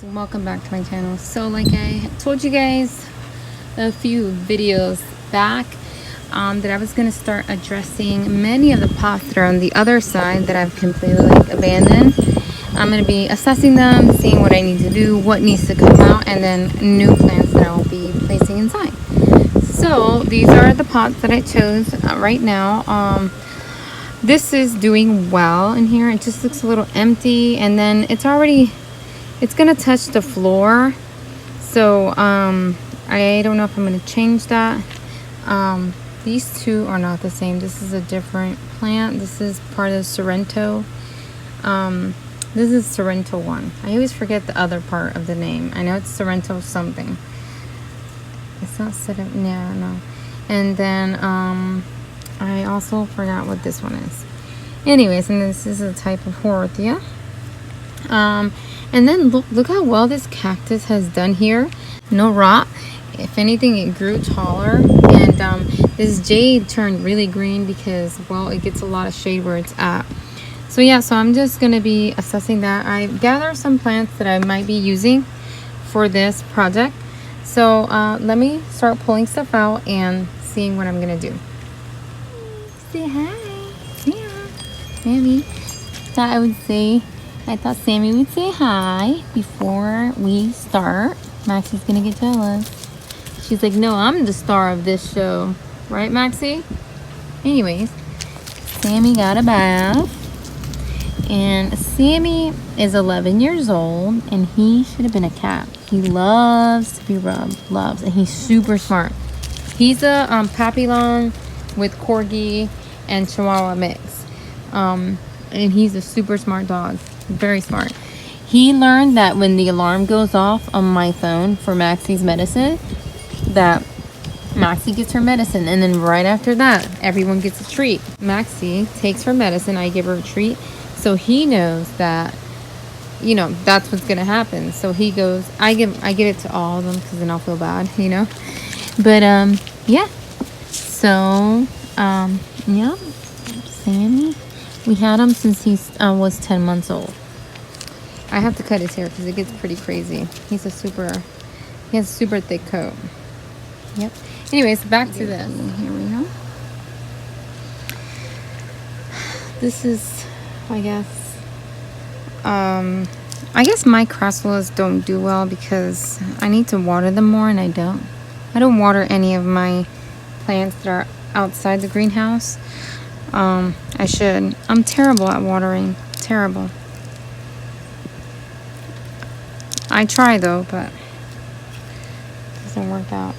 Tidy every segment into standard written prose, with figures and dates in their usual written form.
guys, welcome back to my channel. So like I told you guys a few videos back that I was going to start addressing many of the pots that are on the other side that I've completely abandoned. I'm going to be assessing them, seeing what I need to do, what needs to come out, and then new plants that I'll be placing inside. So these are the pots that I chose right now. This is doing well in here. It just looks a little empty, and then it's gonna touch the floor. So I don't know if I'm gonna change that. These two are not the same. This is a different plant. This is part of Sorrento. This is Sorrento 1. I always forget the other part of the name. I know it's Sorrento something. It's not set up now, no. And then I also forgot what this one is. Anyways, and this is a type of Horothia. And then look how well this cactus has done here. No rot. If anything, it grew taller. And this jade turned really green because, well, it gets a lot of shade where it's at. So yeah, so I'm just going to be assessing that. I gathered some plants that I might be using for this project. So let me start pulling stuff out and seeing what I'm going to do. Say hi. Yeah. Sammy. I thought Sammy would say hi before we start. Maxie's gonna get jealous. She's like, no, I'm the star of this show. Right, Maxie? Anyways, Sammy got a bath. And Sammy is 11 years old, and he should have been a cat. He loves to be rubbed. Loves. And he's super smart. He's a Papillon with Corgi and Chihuahua mix. And he's a super smart dog. Very smart. He learned that when the alarm goes off on my phone for Maxie's medicine, that Maxie gets her medicine, and then right after that, everyone gets a treat. Maxie takes her medicine, I give her a treat, so he knows that, you know, that's what's gonna happen. So he goes, I give it to all of them because then I'll feel bad, you know. But yeah. So yeah, Sammy. We had him since he was 10 months old. I have to cut his hair because it gets pretty crazy. He has a super thick coat. Yep. Anyways, back to this. Here we go. This is, I guess my crassulas don't do well because I need to water them more, and I don't. I don't water any of my plants that are outside the greenhouse. I should. I'm terrible at watering. Terrible. I try though, but it doesn't work out.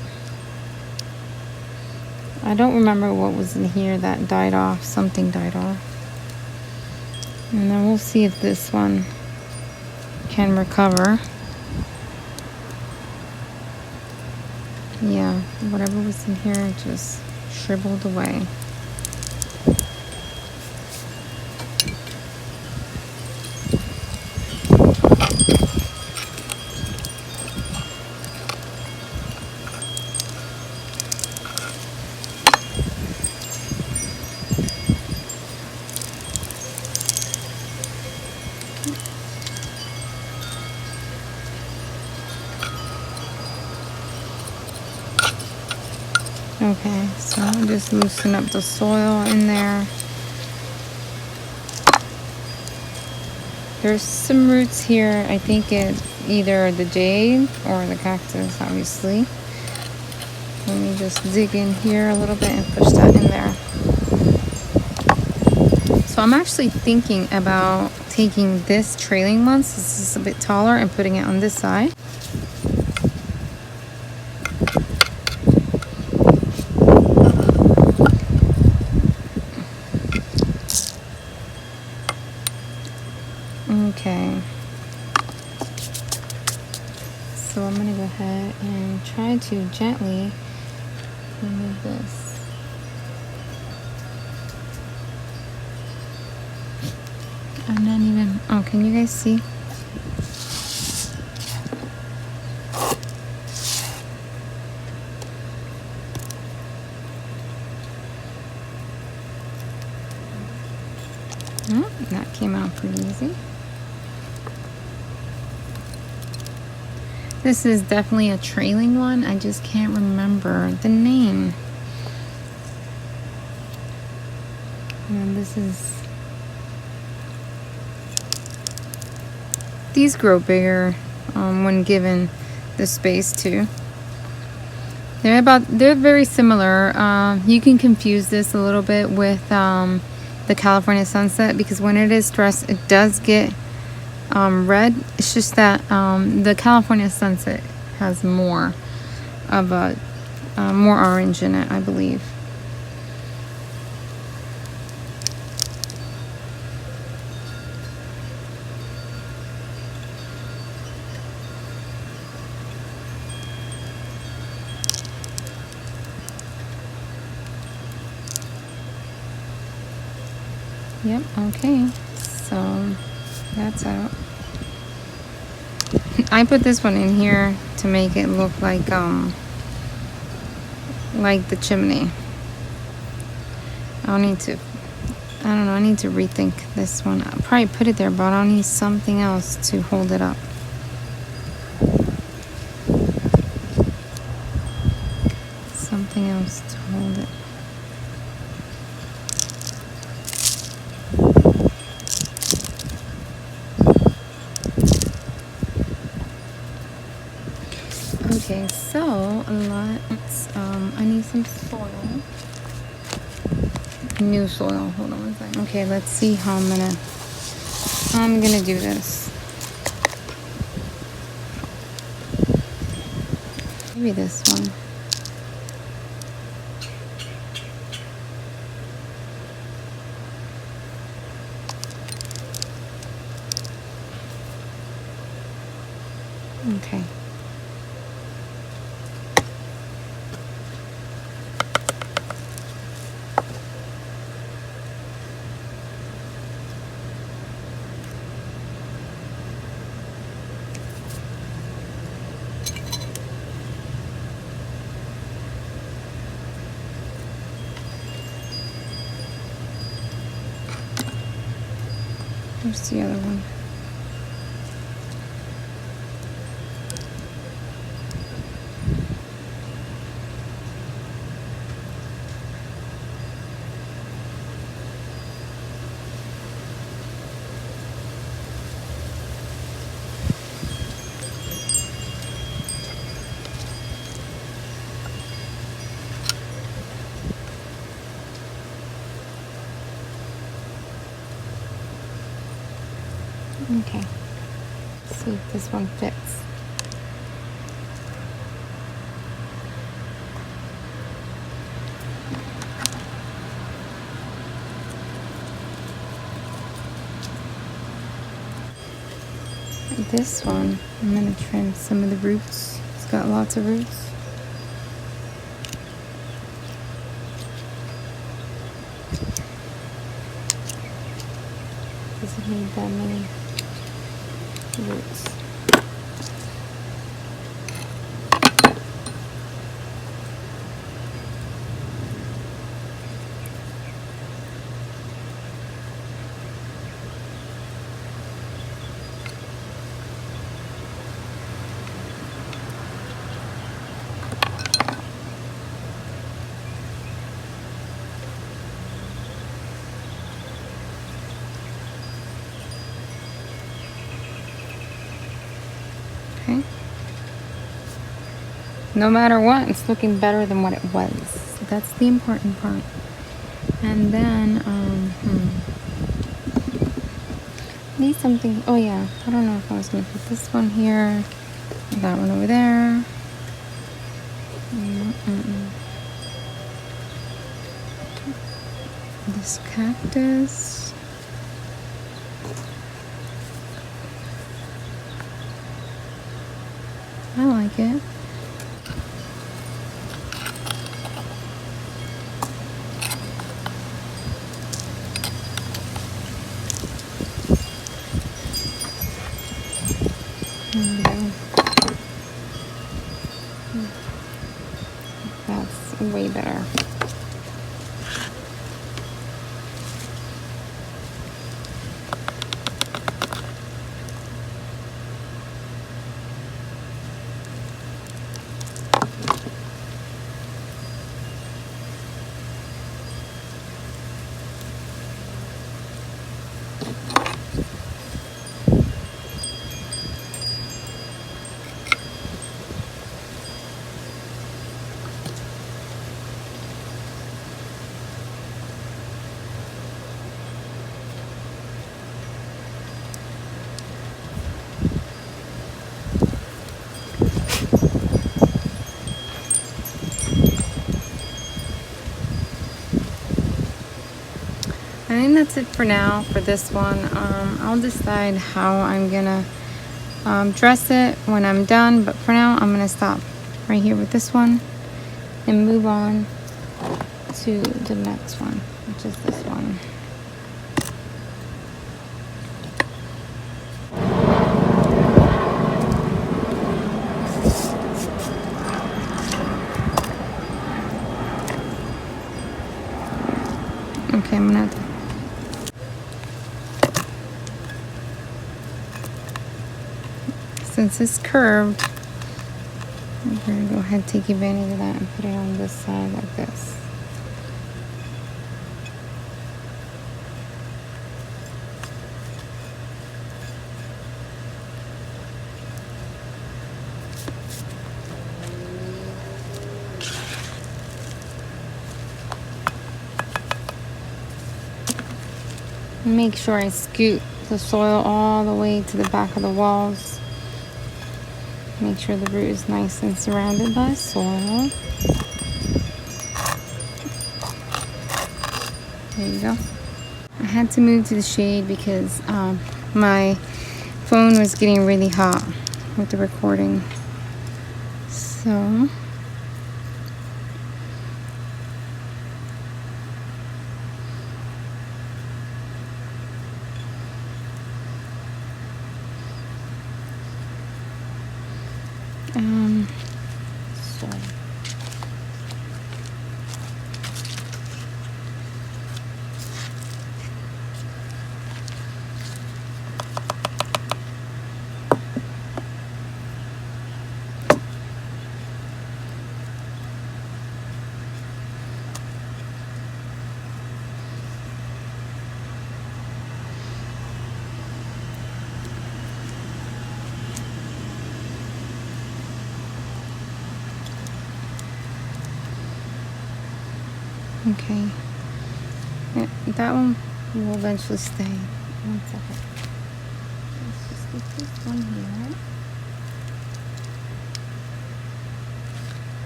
I don't remember what was in here that died off. Something died off. And then we'll see if this one can recover. Yeah, whatever was in here just shriveled away. Okay, so I'll just loosen up the soil in there. There's some roots here. I think it's either the jade or the cactus, obviously. Let me just dig in here a little bit and push that in there. So I'm actually thinking about taking this trailing one, so this is a bit taller, and putting it on this side. Okay, so I'm going to go ahead and try to gently remove this. I'm not even, oh, can you guys see? Oh, that came out pretty easy. This is definitely a trailing one. I just can't remember the name. And this is... These grow bigger when given the space too. They're very similar. You can confuse this a little bit with the California Sunset, because when it is stressed, it does get red. It's just that the California Sunset has more of a more orange in it, I believe. Yep, okay, so that's out. I put this one in here to make it look like the chimney. I don't know, I need to rethink this one. I'll probably put it there, but I'll need something else to hold it up. Something else to hold it. Okay, so I need some soil. New soil. Hold on one second. Okay, let's see how I'm gonna do this. Maybe this one. Okay. Where's the other one? Okay, let's see if this one fits. This one, I'm going to trim some of the roots. It's got lots of roots. Doesn't need that many roots. Okay. No matter what, it's looking better than what it was. So that's the important part. And then, need something. Oh yeah, I don't know if I was gonna put this one here, that one over there. This cactus. I like it. That's way better. think that's it for now for this one. I'll decide how I'm gonna dress it when I'm done, but for now I'm gonna stop right here with this one and move on to the next one, which is this one. Okay, I'm gonna have to. Since it's curved, I'm gonna go ahead and take advantage of that and put it on this side like this. Make sure I scoot the soil all the way to the back of the walls. Make sure the root is nice and surrounded by soil. There you go. I had to move to the shade because my phone was getting really hot with the recording. So okay. Yeah, that one will eventually stay. 1 second. Let's just get this one here.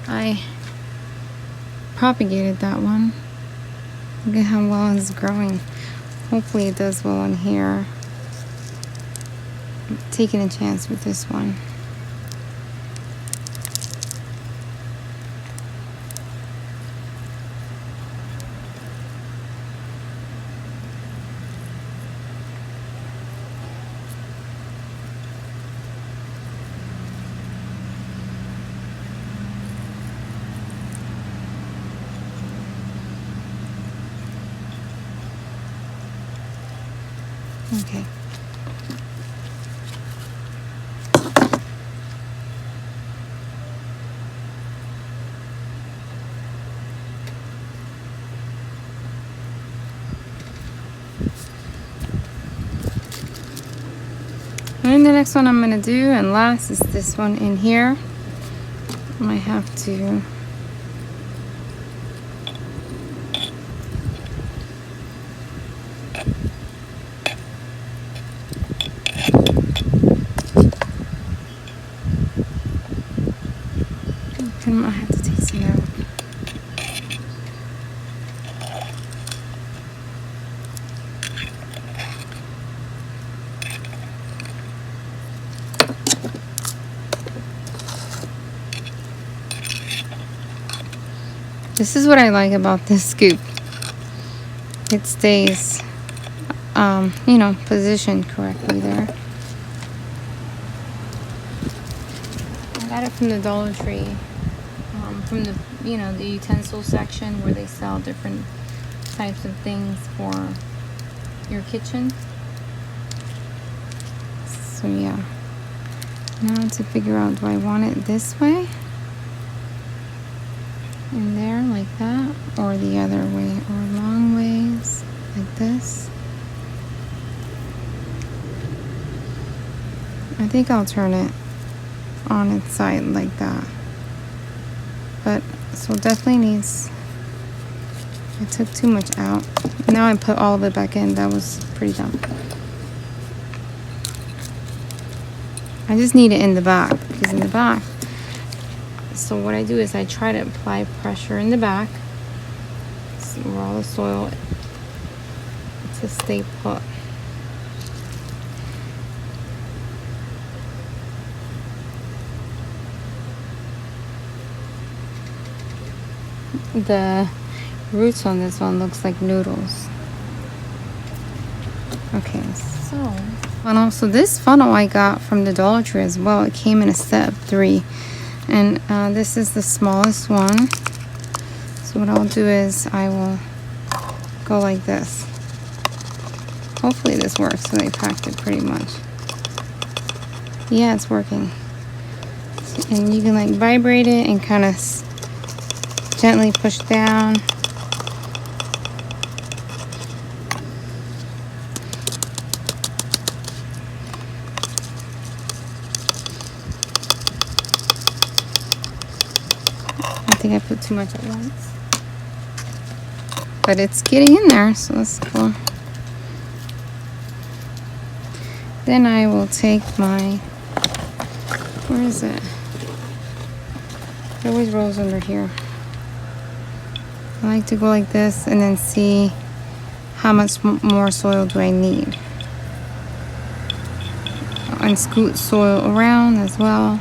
I propagated that one. Look at how well it's growing. Hopefully it does well in here. I'm taking a chance with this one. Okay. And the next one I'm gonna do, and last, is this one in here. I might have to take some out. This is what I like about this scoop. It stays, you know, positioned correctly there. I got it from the Dollar Tree, from the, you know, the utensil section where they sell different types of things for your kitchen. So yeah, now to figure out, do I want it this way in there like that, or the other way, or long ways like this? I think I'll turn it on its side like that. But so definitely needs, I took too much out. Now I put all of it back in. That was pretty dumb. I just need it in the back, because in the back, so what I do is I try to apply pressure in the back where all the soil, it's to stay put. The roots on this one looks like noodles. Okay, so funnel. So this funnel I got from the Dollar Tree as well. It came in a set of 3, and this is the smallest one. So what I'll do is I will go like this. Hopefully this works. So they packed it pretty much. Yeah, it's working. And you can like vibrate it and kind of gently push down. I think I put too much at once. But it's getting in there, so that's cool. Then I will take my, where is it? It always rolls under here. I like to go like this and then see how much more soil do I need. And scoot soil around as well.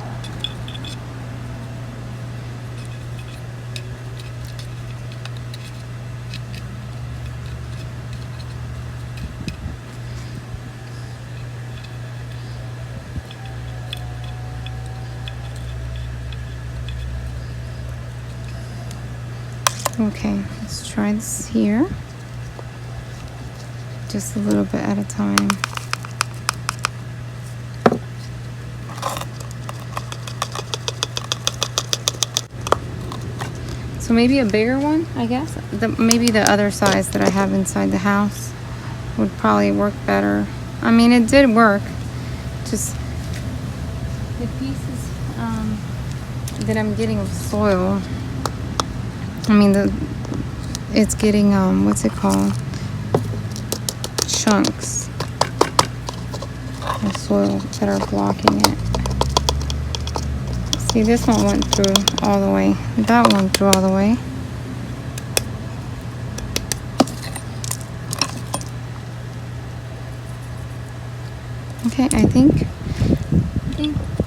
Okay, let's try this here. Just a little bit at a time. So maybe a bigger one, I guess. Maybe the other size that I have inside the house would probably work better. I mean, it did work. Just the pieces that I'm getting of soil. I mean, it's getting, what's it called? Chunks of soil that are blocking it. See, this one went through all the way. That one through all the way. Okay, I think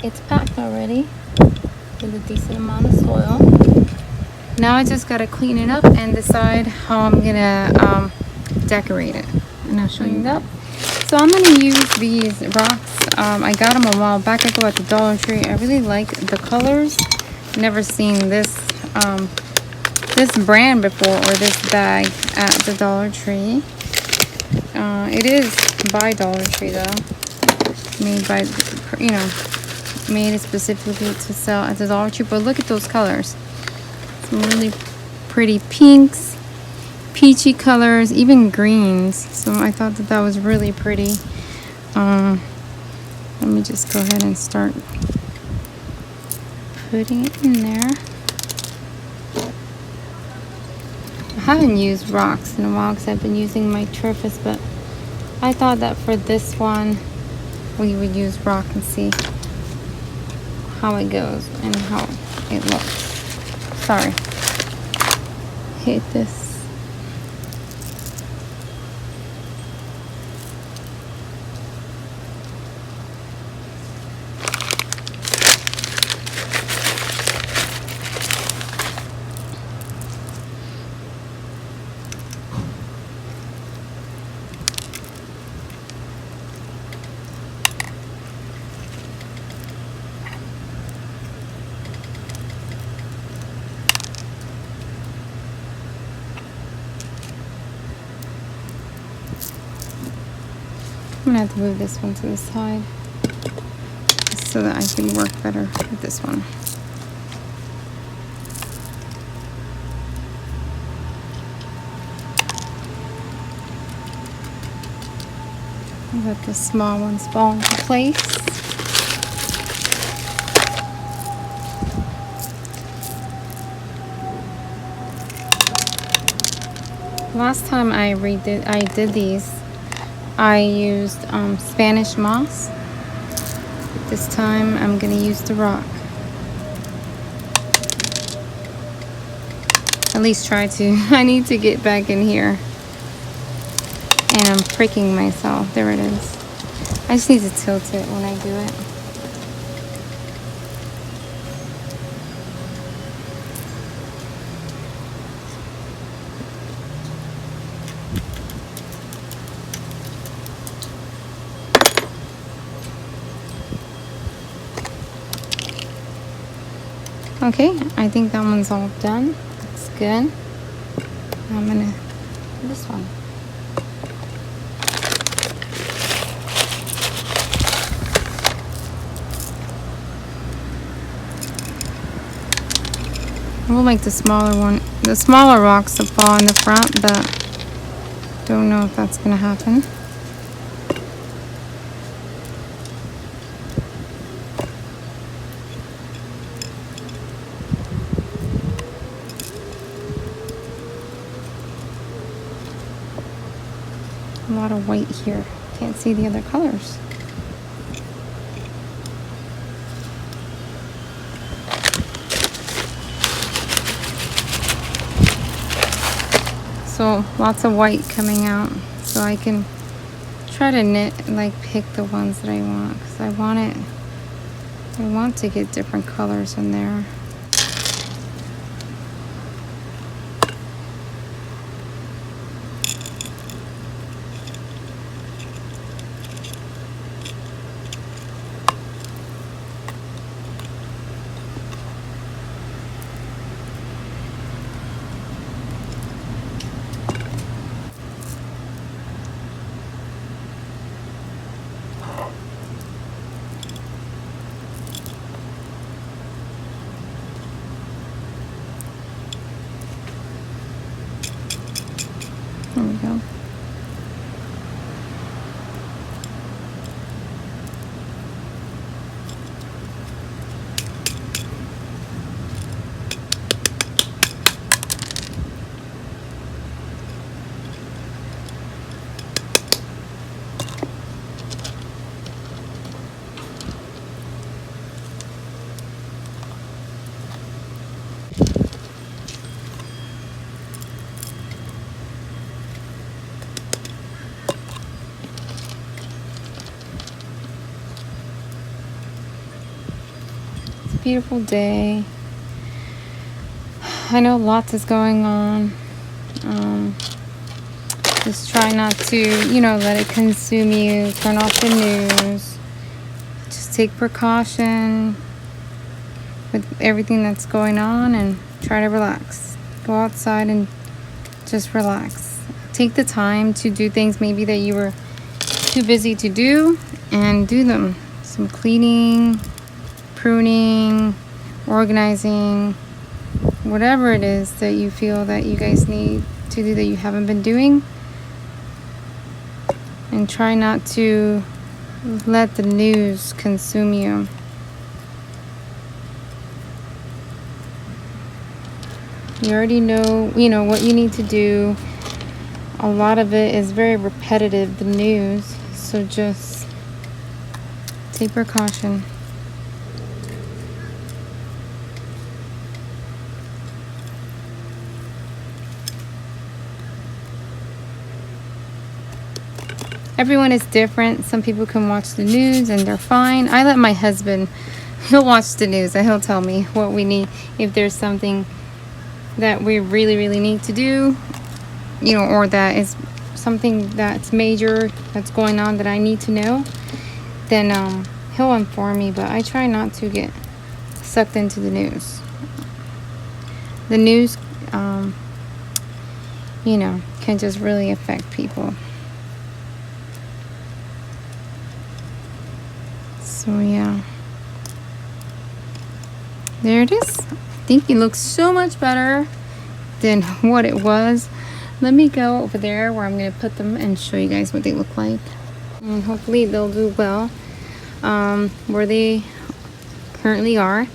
it's packed already with a decent amount of soil. Now I just gotta clean it up and decide how I'm gonna decorate it, and I'll show you that. So I'm gonna use these rocks. I got them a while back ago at the Dollar Tree. I really like the colors. Never seen this this brand before, or this bag at the Dollar Tree. It is by Dollar Tree though, made by, you know, made specifically to sell at the Dollar Tree. But look at those colors. Some really pretty pinks, peachy colors, even greens. So I thought that was really pretty. Let me just go ahead and start putting it in there. I haven't used rocks in a while because I've been using my Turfus, but I thought that for this one we would use rock and see how it goes and how it looks. Sorry, hate this. I'm gonna have to move this one to the side so that I can work better with this one. Let the small ones fall into place. Last time I did these, I used Spanish moss. This time I'm gonna use the rock. At least try to. I need to get back in here And I'm pricking myself. There it is. I just need to tilt it when I do it. Okay, I think that one's all done. That's good. I'm gonna do this one. I would like the smaller one, the smaller rocks to fall in the front, but don't know if that's gonna happen. A lot of white here. Can't see the other colors. So lots of white coming out, so I can try to knit, like pick the ones that I want, because I want to get different colors in there. There we go. Beautiful day. I know lots is going on. Just try not to, let it consume you. Turn off the news. Just take precaution with everything that's going on and try to relax. Go outside and just relax. Take the time to do things maybe that you were too busy to do, and do them. Some cleaning, pruning, organizing, whatever it is that you feel that you guys need to do that you haven't been doing. And try not to let the news consume you. You already know, what you need to do. A lot of it is very repetitive, the news, so just take precaution. Everyone is different. Some people can watch the news and they're fine. I let my husband, he'll watch the news and he'll tell me what we need. If there's something that we really, really need to do, or that is something that's major that's going on that I need to know, then he'll inform me. But I try not to get sucked into the news. The news, can just really affect people. So yeah, there it is. I think it looks so much better than what it was. Let me go over there where I'm going to put them and show you guys what they look like. And hopefully they'll do well where they currently are.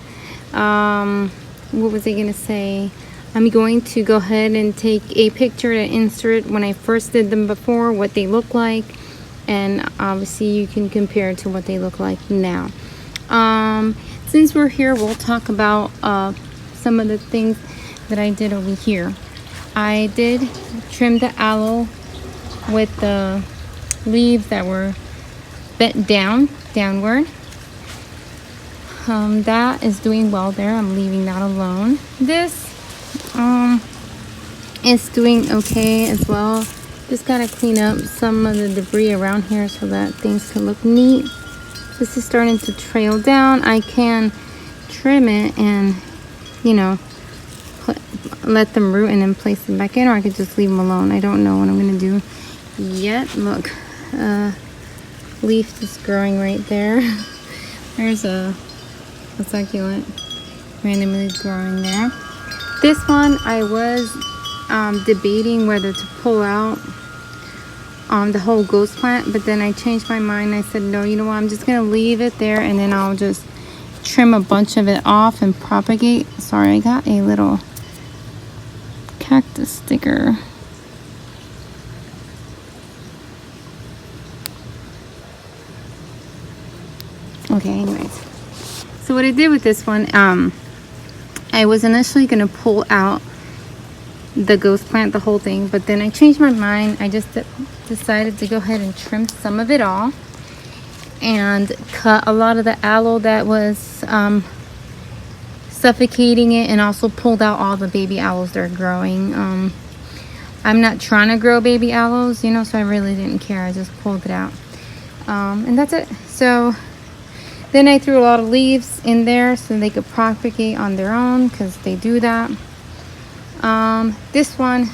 What was I going to say? I'm going to go ahead and take a picture to insert when I first did them before, what they look like. And obviously you can compare it to what they look like now. Since we're here, we'll talk about some of the things that I did over here. I did trim the aloe with the leaves that were bent downward. That is doing well there. I'm leaving that alone. This is doing okay as well. Just gotta clean up some of the debris around here so that things can look neat. This is starting to trail down. I can trim it and, you know, let them root and then place them back in, or I could just leave them alone. I don't know what I'm gonna do yet. Look, leaf is growing right there. There's a succulent randomly growing there. This one I was debating whether to pull out the whole ghost plant, but then I changed my mind. I said, no, you know what, I'm just gonna leave it there, and then I'll just trim a bunch of it off and propagate. Sorry, I got a little cactus sticker. Okay, anyways, so what I did with this one, I was initially gonna pull out the ghost plant, the whole thing, but then I changed my mind. I just decided to go ahead and trim some of it off and cut a lot of the aloe that was suffocating it, and also pulled out all the baby aloes that are growing. I'm not trying to grow baby aloes, you know, so I really didn't care. I just pulled it out, and that's it. So then I threw a lot of leaves in there so they could propagate on their own, because they do that. This one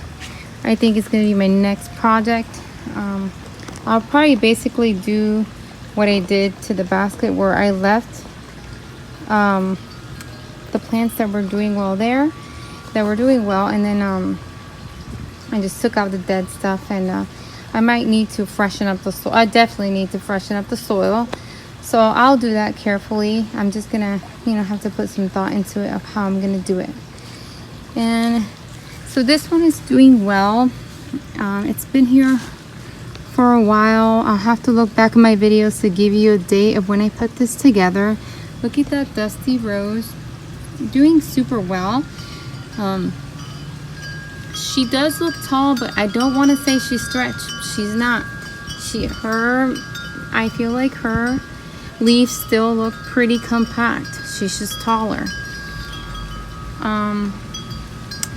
I think is going to be my next project. I'll probably basically do what I did to the basket, where I left the plants that were doing well there, and then I just took out the dead stuff, and I might need to freshen up the soil. I definitely need to freshen up the soil, so I'll do that carefully. I'm just gonna, you know, have to put some thought into it of how I'm gonna do it. And so this one is doing well. It's been here for a while. I'll have to look back at my videos to give you a date of when I put this together. Look at that dusty rose, doing super well. She does look tall, but I don't want to say she's stretched. She's not. I feel like her leaves still look pretty compact. She's just taller.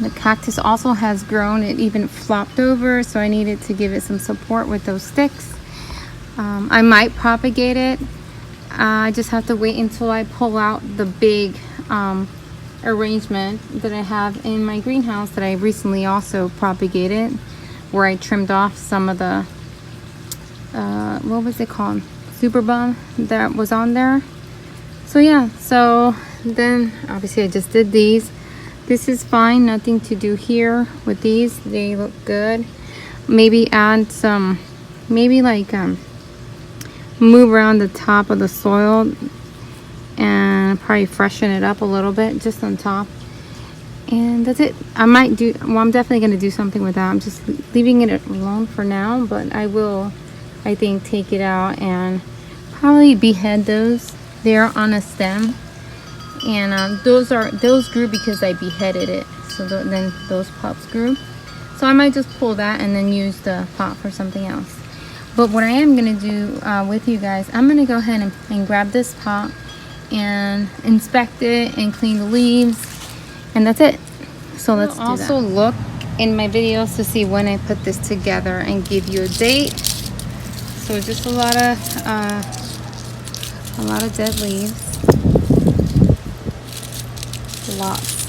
The cactus also has grown. It even flopped over, so I needed to give it some support with those sticks. I might propagate it. I just have to wait until I pull out the big arrangement that I have in my greenhouse that I recently also propagated, where I trimmed off some of the what was it called, super bum that was on there. So yeah, so then obviously I just did these. This is fine, nothing to do here with these. They look good. Maybe add some, maybe like move around the top of the soil and probably freshen it up a little bit just on top, and that's it. I'm definitely going to do something with that. I'm just leaving it alone for now, but I will, I think, take it out and probably behead those. They're on a stem, and those grew because I beheaded it, so then those pups grew. So I might just pull that and then use the pot for something else. But what I am going to do with you guys, I'm going to go ahead and grab this pot and inspect it and clean the leaves, and that's it. So let's do that. Also look in my videos to see when I put this together and give you a date. So just a lot of dead leaves, lots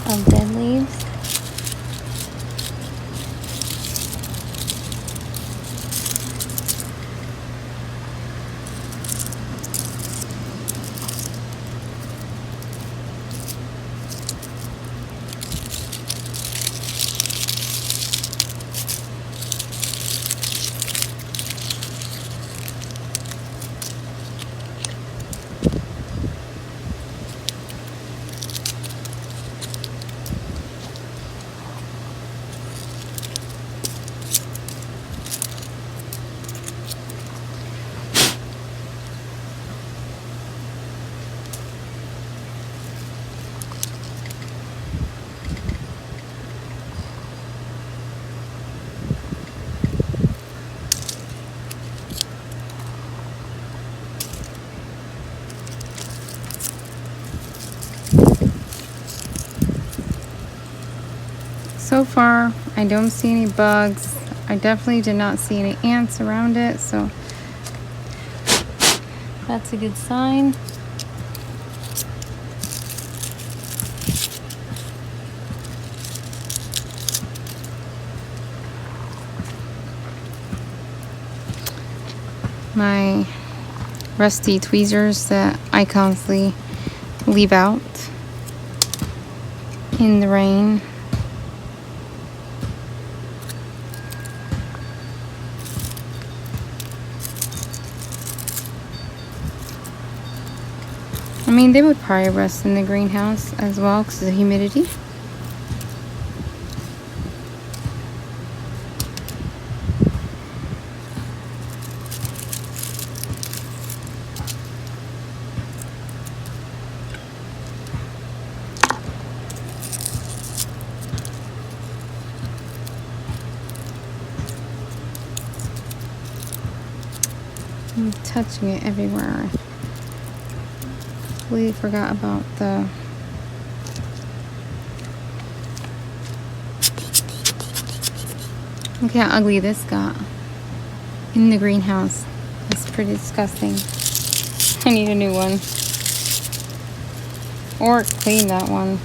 of dead leaves. so far I don't see any bugs. I definitely did not see any ants around it, so that's a good sign. My rusty tweezers that I constantly leave out in the rain. I mean, they would probably rest in the greenhouse as well because of the humidity. I'm touching it everywhere. Completely forgot about the look how ugly this got in the greenhouse. It's pretty disgusting. I need a new one. Or clean that one.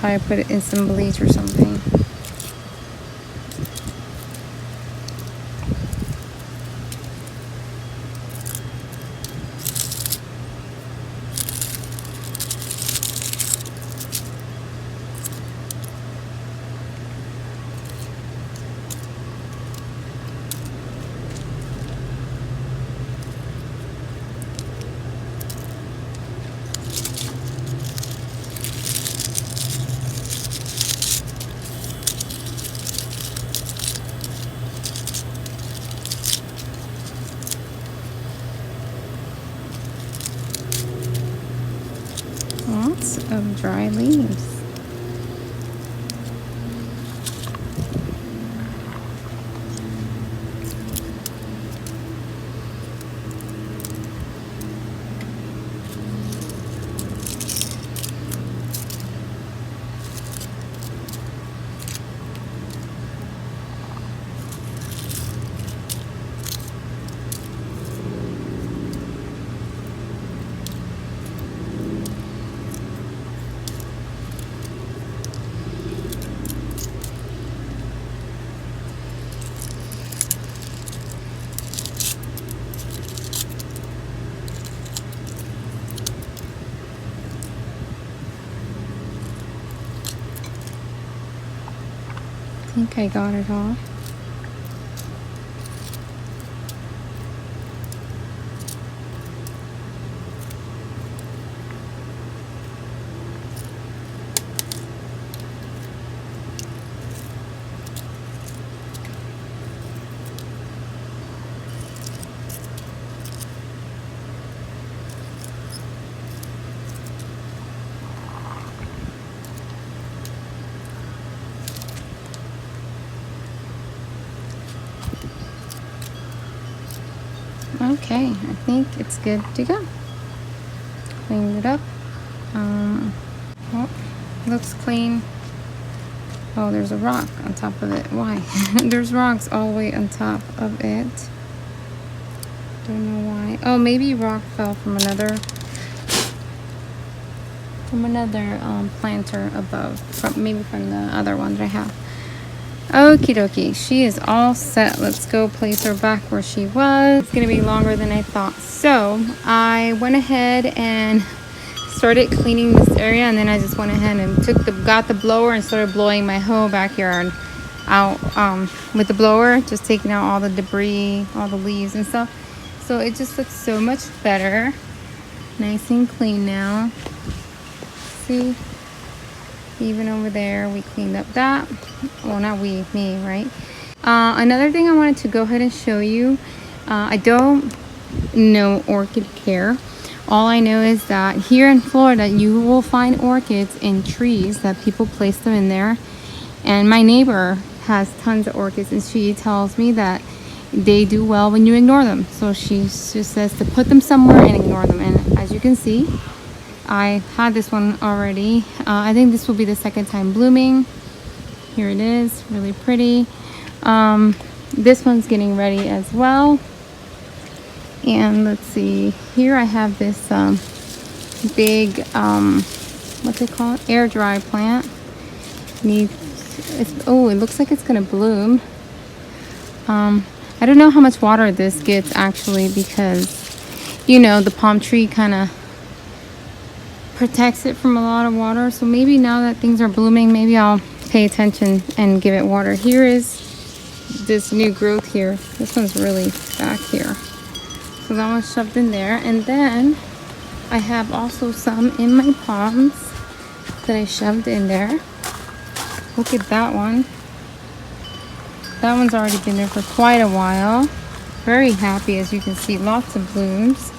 Probably put it in some bleach or something. Lots of dry leaves. I think I got it all. Okay, I think it's good to go. Cleaned it up. Oh, looks clean. Oh, there's a rock on top of it. Why? There's rocks all the way on top of it. Don't know why. Oh, maybe rock fell from another planter above. Maybe from the other one that I have. Okie dokie, she is all set. Let's go place her back where she was. It's gonna be longer than I thought. So I went ahead and started cleaning this area, and then I just went ahead and got the blower and started blowing my whole backyard out with the blower, just taking out all the debris, all the leaves and stuff. So it just looks so much better. Nice and clean now. See? Even over there, we cleaned up that. Well, not we, me, right? Another thing I wanted to go ahead and show you. I don't know orchid care. All I know is that here in Florida, you will find orchids in trees that people place them in there. And my neighbor has tons of orchids, and she tells me that they do well when you ignore them. So she just says to put them somewhere and ignore them. And as you can see, I had this one already. I think this will be the second time blooming. here it is, really pretty. This one's getting ready as well. And let's see, here I have this big what's it called, air dry plant. Oh, it looks like it's gonna bloom. I don't know how much water this gets actually, because you know the palm tree kind of protects it from a lot of water. So maybe now that things are blooming, maybe I'll pay attention and give it water. Here is this new growth here. This one's really back here, so that one's shoved in there. And then I have also some in my palms that I shoved in there. Look at that one. That one's already been there for quite a while. Very happy, as you can see, lots of blooms.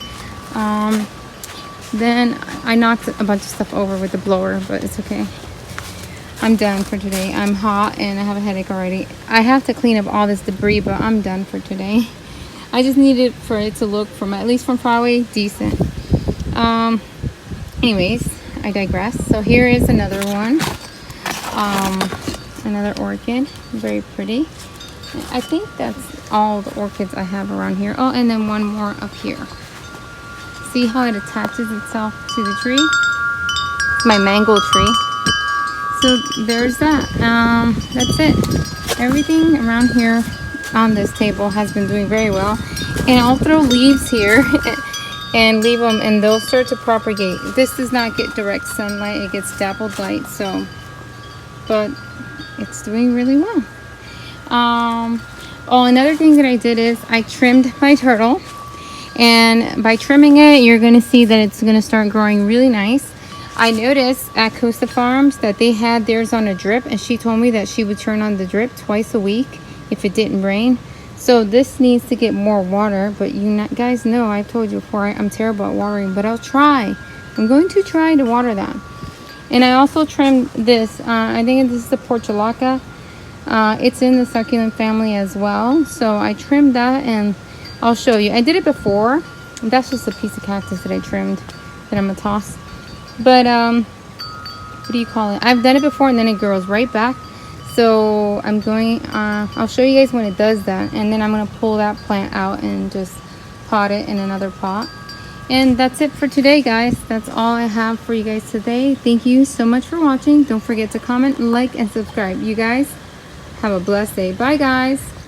Then I knocked a bunch of stuff over with the blower, but it's okay. I'm done for today. I'm hot and I have a headache already. I have to clean up all this debris, but I'm done for today. I just needed for it to look, from at least from far away, decent. Anyways, I digress. So here is another one. Another orchid, very pretty. I think that's all the orchids I have around here. Oh, and then one more up here. See how it attaches itself to the tree? It's my mango tree. So there's that. That's it. Everything around here on this table has been doing very well. And I'll throw leaves here and leave them, and they'll start to propagate. This does not get direct sunlight, it gets dappled light, so, but it's doing really well. Oh, another thing that I did is I trimmed my turtle, and by trimming it, you're gonna see that it's gonna start growing really nice. I noticed at Costa Farms that they had theirs on a drip, and she told me that she would turn on the drip twice a week if it didn't rain. So this needs to get more water, but you guys know I've told you before, I'm terrible at watering, but I'll try. I'm going to try to water that. And I also trimmed this. I think this is the portulaca. It's in the succulent family as well. So I trimmed that, and I'll show you. I did it before. That's just a piece of cactus that I trimmed that I'm gonna toss. But what do you call it? I've done it before, and then it grows right back. So I'm going, I'll show you guys when it does that, and then I'm going to pull that plant out and just pot it in another pot. And that's it for today, guys. That's all I have for you guys today. Thank you so much for watching. Don't forget to comment, like, and subscribe. You guys have a blessed day. Bye, guys.